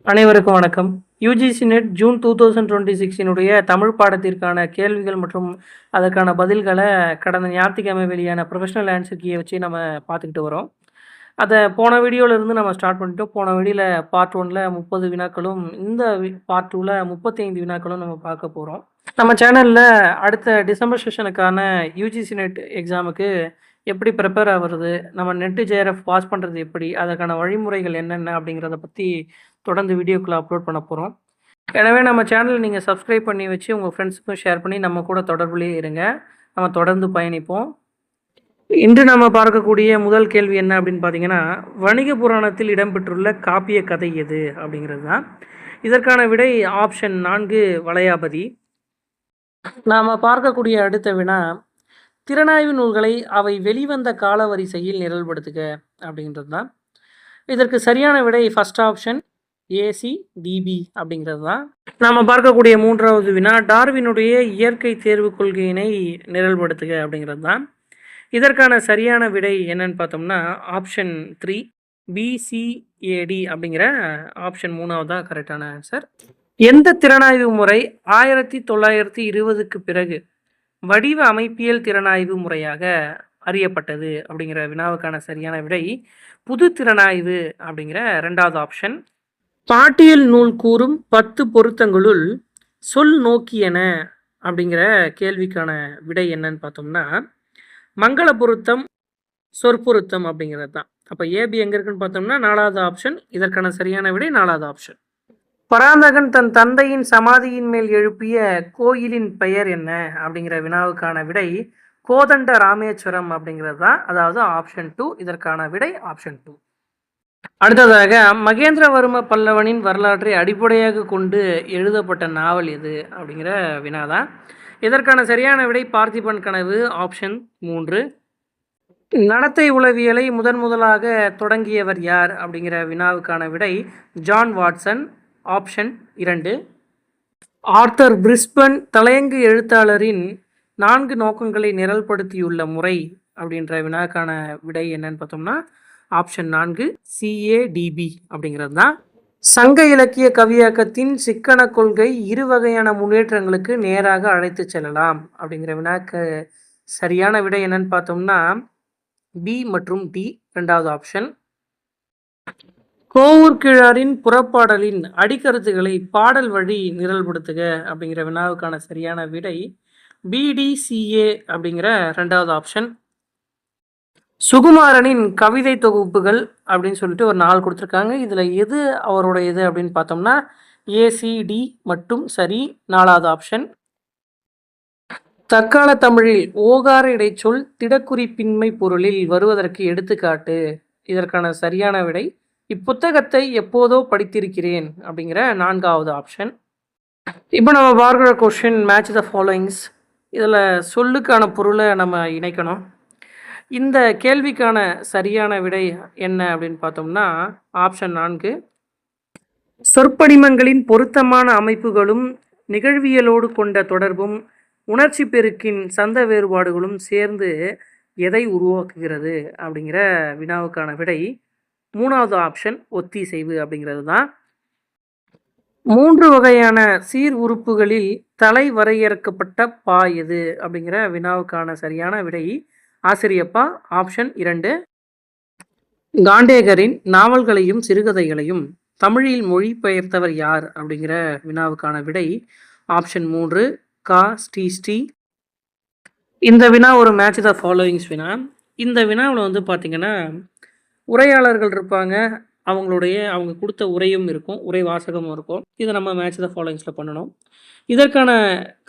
அனைவருக்கும் வணக்கம். UGC net June 2026 Tamil பாடத்திற்கான கேள்விகள் மற்றும் அதற்கான பதில்கள கடந்த ஞாயிற்றுக்கிழமை வெளியான ப்ரொஃபஷனல் ஆன்சர் கீய வச்சு நம்ம பார்த்துக்கிட்டு வரோம். அத போன வீடியோலருந்து நம்ம ஸ்டார்ட் பண்ணிட்டோம். போன வீடியோல பார்ட் 1ல 30 வினாக்களும், இந்த பார்ட் 2ல 35 வினாக்களும் நம்ம பார்க்க போறோம். நம்ம சேனல்ல அடுத்த டிசம்பர் செஷனுக்கான யுஜிசி நெட் எக்ஸாமுக்கு எப்படி ப்ரிப்பேர் ஆவுறது, நம்ம நெட் ஜேஆர்எஃப் பாஸ் பண்ணுறது எப்படி, அதற்கான வழிமுறைகள் என்னென்ன அப்படிங்கிறத பற்றி தொடர்ந்து வீடியோக்குள்ள அப்லோட் பண்ண போகிறோம். எனவே நம்ம சேனலை நீங்கள் சப்ஸ்கிரைப் பண்ணி வச்சு உங்கள் ஃப்ரெண்ட்ஸுக்கும் ஷேர் பண்ணி நம்ம கூட தொடர்புலேயே இருங்க. நம்ம தொடர்ந்து பயணிப்போம். இன்று நம்ம பார்க்கக்கூடிய முதல் கேள்வி என்ன அப்படின்னு பார்த்தீங்கன்னா, வணிக புராணத்தில் இடம்பெற்றுள்ள காப்பிய கதை எது அப்படிங்கிறது தான். இதற்கான விடை ஆப்ஷன் 4 வளையாபதி. நாம் பார்க்கக்கூடிய அடுத்த வினா, திறனாய்வு நூல்களை அவை வெளிவந்த காலவரிசையில் நிரல்படுத்துக அப்படின்றது தான். இதற்கு சரியான விடை ஃபர்ஸ்ட் ஆப்ஷன் ஏசி டிபி அப்படிங்கிறது தான். நாம் பார்க்கக்கூடிய மூன்றாவது வினா, டார்வினுடைய இயற்கை தேர்வு கொள்கையினை நிரல்படுத்துக அப்படிங்கிறது தான். இதற்கான சரியான விடை என்னன்னு பார்த்தோம்னா ஆப்ஷன் 3 பிசிஏடி அப்படிங்கிற ஆப்ஷன் 3வது தான் கரெக்டான ஆன்சர். எந்த திறனாய்வு முறை 1920க்கு பிறகு வடிவ அமைப்பியல் திறனாய்வு முறையாக அறியப்பட்டது அப்படிங்கிற வினாவுக்கான சரியான விடை புது திறனாய்வு அப்படிங்கிற 2வது ஆப்ஷன். பாட்டியல் நூல் கூறும் 10 பொருத்தங்களுள் சொல் நோக்கியன அப்படிங்கிற கேள்விக்கான விடை என்னன்னு பார்த்தோம்னா மங்கள பொருத்தம், சொற்பொருத்தம் அப்படிங்கிறது தான். அப்போ ஏபி எங்கே இருக்குன்னு பார்த்தோம்னா 4வது ஆப்ஷன். இதற்கான சரியான விடை 4வது ஆப்ஷன். பராந்தகன் தன் தந்தையின் சமாதியின் மேல் எழுப்பிய கோயிலின் பெயர் என்ன அப்படிங்கிற வினாவுக்கான விடை கோதண்ட ராமேஸ்வரம் அப்படிங்கிறது தான். அதாவது ஆப்ஷன் 2. இதற்கான விடை ஆப்ஷன் 2. அடுத்ததாக மகேந்திரவர்ம பல்லவனின் வரலாற்றை அடிப்படையாக கொண்டு எழுதப்பட்ட நாவல் எது அப்படிங்கிற வினாதான். இதற்கான சரியான விடை பார்த்திபன் கனவு ஆப்ஷன் 3. நடத்தை உளவியலை முதலாக தொடங்கியவர் யார் அப்படிங்கிற வினாவுக்கான விடை John Watson option 2. Arthur Brisbane தலையங்கு எழுத்தாளரின் 4 நோக்கங்களை நிரல்படுத்தியுள்ள முறை அப்படின்ற வினாக்கான விடை என்னன்னு பார்த்தோம்னா ஆப்ஷன் 4 சிஏடிபி அப்படிங்கிறது தான். சங்க இலக்கிய கவியாக்கத்தின் சிக்கன கொள்கை 2 வகையான முன்னேற்றங்களுக்கு நேராக அழைத்து செல்லலாம் அப்படிங்கிற வினாக்கு சரியான விடை என்னன்னு பார்த்தோம்னா பி மற்றும் டி 2வது ஆப்ஷன். கோவூர் கிழாரின் புறப்பாடலின் அடிக்கருத்துக்களை பாடல் வழி நிரல்படுத்துக அப்படிங்கிற வினாவுக்கான சரியான விடை பிடிசிஏ அப்படிங்கிற 2வது ஆப்ஷன். சுகுமாரனின் கவிதை தொகுப்புகள் அப்படின்னு சொல்லிட்டு ஒரு 4 கொடுத்துருக்காங்க. இதில் எது அவரோட இது அப்படின்னு பார்த்தோம்னா ஏசிடி மட்டும் சரி 4வது ஆப்ஷன். தற்கால தமிழில் ஓகார இடைச்சொல் திடக்குறிப்பின்மை பொருளில் வருவதற்கு எடுத்துக்காட்டு. இதற்கான சரியான விடை இப்புத்தகத்தை எப்போதோ படித்திருக்கிறேன் அப்படிங்கிற 4வது ஆப்ஷன். இப்போ நம்ம பார்க்குற கொஷின் மேட்ச் த ஃபாலோயிங்ஸ். இதில் சொல்லுக்கான பொருளை நம்ம இணைக்கணும். இந்த கேள்விக்கான சரியான விடை என்ன அப்படின்னு பார்த்தோம்னா ஆப்ஷன் 4. சொற்படிமங்களின் பொருத்தமான அமைப்புகளும் நிகழ்வியலோடு கொண்ட தொடர்பும் உணர்ச்சி பெருக்கின் சந்த வேறுபாடுகளும் சேர்ந்து எதை உருவாக்குகிறது அப்படிங்கிற வினாவுக்கான விடை 3வது ஆப்ஷன் ஒத்திசைவு அப்படிங்கிறது தான். 3 வகையான சீர் உறுப்புகளில் தலை வரையறுக்கப்பட்ட பா எது அப்படிங்கிற வினாவுக்கான சரியான விடை ஆசிரியப்பா ஆப்ஷன் 2. காண்டேகரின் நாவல்களையும் சிறுகதைகளையும் தமிழில் மொழிபெயர்த்தவர் யார் அப்படிங்கிற வினாவுக்கான விடை ஆப்ஷன் 3 கா ஸ்ரீ. இந்த வினா ஒரு மேட்ச் த ஃபாலோயிங்ஸ் வினா. இந்த வினாவில் வந்து பார்த்திங்கன்னா உரையாளர்கள் இருப்பாங்க, அவங்க கொடுத்த உரையும் இருக்கும், உரை வாசகமும் இருக்கும். இதை நம்ம மேட்ச் த ஃபாலோயிங்ஸில் பண்ணணும். இதற்கான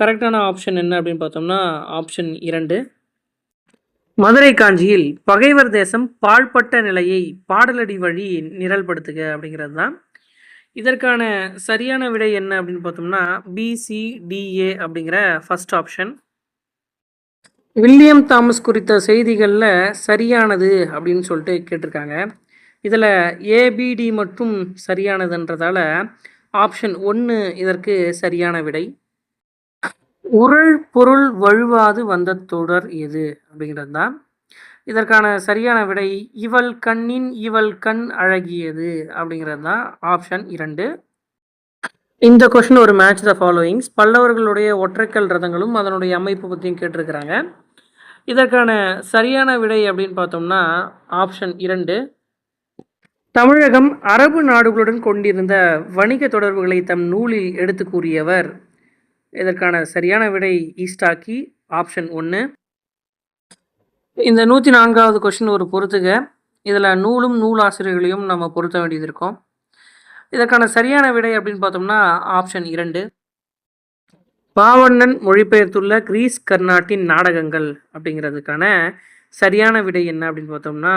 கரெக்டான ஆப்ஷன் என்ன அப்படின்னு பார்த்தோம்னா ஆப்ஷன் 2. மதுரை காஞ்சியில் பகைவர் தேசம் பாழ்பட்ட நிலையை பாடலடி வழி நிரல்படுத்துக அப்படிங்கிறது தான். இதற்கான சரியான விடை என்ன அப்படின்னு பார்த்தோம்னா பிசிடிஏ அப்படிங்கிற ஃபர்ஸ்ட் ஆப்ஷன். வில்லியம் தாமஸ் குறித்த செய்திகளில் சரியானது அப்படின்னு சொல்லிட்டு கேட்டிருக்காங்க. இதில் ஏபிடி மட்டும் சரியானதுன்றதால ஆப்ஷன் 1 இதற்கு சரியான விடை. உரள் பொருள் வழுவாது வந்த தொடர் எது அப்படிங்கிறது தான். இதற்கான சரியான விடை இவள் கண்ணின் இவள் கண் அழகியது அப்படிங்கிறது தான் ஆப்ஷன் 2. இந்த கொஸ்டின் ஒரு மேட்ச் த ஃபாலோயிங்ஸ். பல்லவர்களுடைய ஒற்றைக்கல் ரதங்களும் அதனுடைய அமைப்பு பற்றியும் கேட்டிருக்கிறாங்க. இதற்கான சரியான விடை அப்படின்னு பார்த்தோம்னா ஆப்ஷன் 2. தமிழகம் அரபு நாடுகளுடன் கொண்டிருந்த வணிக தொடர்புகளை தம் நூலில் எடுத்து கூறியவர். இதற்கான சரியான விடை ஈஸ்டாக்கி, ஆப்ஷன் 1. இந்த 104வது கொஸ்டின் ஒரு பொறுத்துக. இதில் நூலும் நூலாசிரியர்களையும் நம்ம பொருத்த வேண்டியது இருக்கும். இதற்கான சரியான விடை அப்படின்னு பார்த்தோம்னா ஆப்ஷன் 2. பாவண்ணன் மொழிபெயர்த்துள்ள கிரீஸ் கர்நாட்டின் நாடகங்கள் அப்படிங்கிறதுக்கான சரியான விடை என்ன அப்படின்னு பார்த்தோம்னா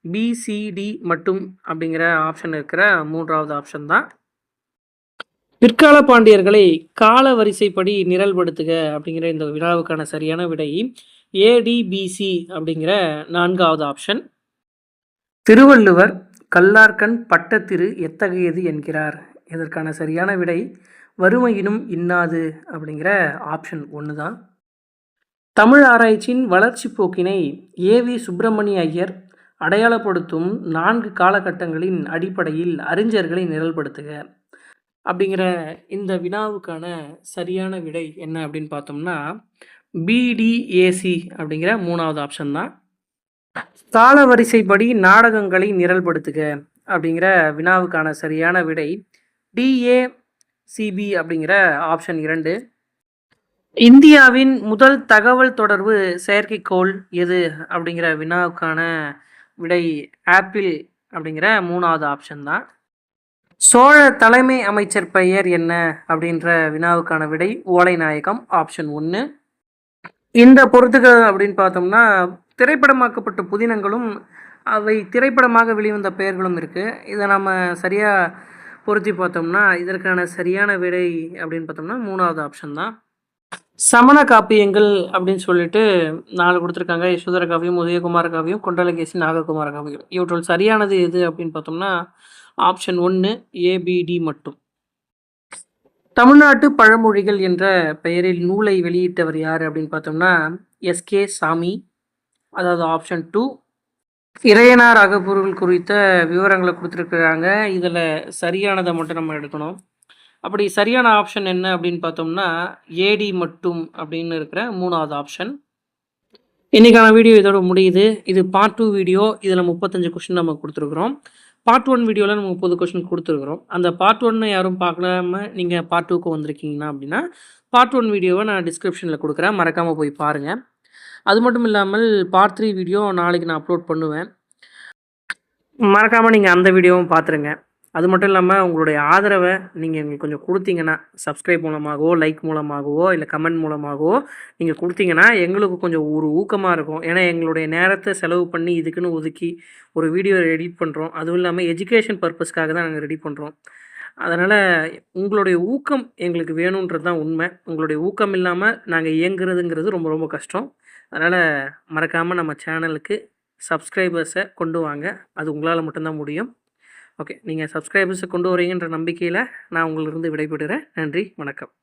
பிசிடி மட்டும் அப்படிங்கிற ஆப்ஷன் இருக்கிற 3வது ஆப்ஷன் தான். பிற்கால பாண்டியர்களை கால வரிசைப்படி நிரல்படுத்துக அப்படிங்கிற இந்த வினாவுக்கான சரியான விடை ஏடிபிசி அப்படிங்கிற 4வது ஆப்ஷன். திருவள்ளுவர் கல்லார்கண் பட்டத்திரு எத்தகையது என்கிறார். இதற்கான சரியான விடை வறுமையினும் இன்னாது அப்படிங்கிற ஆப்ஷன் 1 தான். தமிழ் ஆராய்ச்சியின் வளர்ச்சி போக்கினை ஏவி சுப்பிரமணிய ஐயர் அடையாளப்படுத்தும் 4 காலகட்டங்களின் அடிப்படையில் அறிஞர்களை நிரல்படுத்துக அப்படிங்கிற இந்த வினாவுக்கான சரியான விடை என்ன அப்படின்னு பார்த்தோம்னா பிடிஏசி அப்படிங்கிற 3வது ஆப்ஷன் தான். கால வரிசைப்படி நாடகங்களை நிரல்படுத்துக அப்படிங்கிற வினாவுக்கான சரியான விடை டிஏசிபி அப்படிங்கிற ஆப்ஷன் 2. இந்தியாவின் முதல் தகவல் தொடர்பு செயற்கைக்கோள் எது அப்படிங்கிற வினாவுக்கான விடை ஆப்பிள் அப்படிங்கிற 3வது ஆப்ஷன் தான். சோழ தலைமை அமைச்சர் பெயர் என்ன அப்படின்ற வினாவுக்கான விடை ஓலைநாயகம், ஆப்ஷன் 1. இந்த பொறுத்துகள் அப்படின்னு பார்த்தோம்னா திரைப்படமாக்கப்பட்ட புதினங்களும் அவை திரைப்படமாக வெளிவந்த பெயர்களும் இருக்குது. இதை நம்ம சரியாக பொருத்தி பார்த்தோம்னா இதற்கான சரியான விடை அப்படின்னு பார்த்தோம்னா 3வது ஆப்ஷன் தான். சமண காப்பியங்கள் அப்படின்னு சொல்லிட்டு 4 கொடுத்துருக்காங்க. யசோதர காவியம், உதயகுமார காவியம், குண்டலகேசி, நாககுமார காவியம். இவற்றுள் சரியானது எது அப்படின்னு பார்த்தோம்னா ஆப்ஷன் 1 ஏபிடி மட்டும். தமிழ்நாட்டு பழமொழிகள் என்ற பெயரில் நூலை வெளியிட்டவர் யார் அப்படின்னு பார்த்தோம்னா எஸ்கே சாமி, அதாவது ஆப்ஷன் 2. இறையனார் அகப்பொருள் குறித்த விவரங்களை கொடுத்துருக்குறாங்க. இதில் சரியானதை மட்டும் நம்ம எடுக்கணும். அப்படி சரியான ஆப்ஷன் என்ன அப்படின்னு பார்த்தோம்னா ஏடி மட்டும் அப்படின்னு இருக்கிற 3வது ஆப்ஷன். இன்றைக்கான வீடியோ இதோட முடியுது. இது பார்ட் 2 வீடியோ. இதில் 35 கொஸ்டின் நம்ம கொடுத்துருக்குறோம். பார்ட் 1 வீடியோவில் நம்ம 30 கொஸ்டின் கொடுத்துருக்குறோம். அந்த பார்ட் 1 யாரும் பார்க்காம நீங்கள் பார்ட் 2க்கு வந்திருக்கீங்கன்னா அப்படின்னா பார்ட் 1 வீடியோவை நான் டிஸ்கிரிப்ஷனில் கொடுக்குறேன், மறக்காமல் போய் பாருங்கள். அது மட்டும் இல்லாமல் பார்ட் 3 வீடியோ நாளைக்கு நான் அப்லோட் பண்ணுவேன், மறக்காமல் நீங்கள் அந்த வீடியோவும் பார்த்துருங்க. அது மட்டும் இல்லாமல் உங்களுடைய ஆதரவை நீங்கள் எங்களுக்கு கொஞ்சம் கொடுத்தீங்கன்னா, சப்ஸ்கிரைப் மூலமாகவோ, லைக் மூலமாகவோ, இல்லை கமெண்ட் மூலமாகவோ நீங்கள் கொடுத்தீங்கன்னா எங்களுக்கு கொஞ்சம் ஒரு ஊக்கமாக இருக்கும். ஏன்னா எங்களுடைய நேரத்தை செலவு பண்ணி இதுக்குன்னு ஒதுக்கி ஒரு வீடியோ எடிட் பண்ணுறோம். அதுவும் இல்லாமல் எஜுகேஷன் பர்பஸ்க்காக தான் நாங்கள் ரெடி பண்ணுறோம். அதனால் உங்களுடைய ஊக்கம் எங்களுக்கு வேணுன்றது தான் உண்மை. உங்களுடைய ஊக்கம் இல்லாமல் நாங்கள் இயங்குறதுங்கிறது ரொம்ப ரொம்ப கஷ்டம். அதனால் மறக்காமல் நம்ம சேனலுக்கு சப்ஸ்கிரைபர்ஸை கொண்டு வாங்க. அது உங்களால் மட்டும்தான் முடியும். ஓகே, நீங்கள் சப்ஸ்கிரைபர்ஸை கொண்டு வரீங்கன்ற நம்பிக்கையில் நான் உங்களிருந்து விடைபெறுகிறேன். நன்றி, வணக்கம்.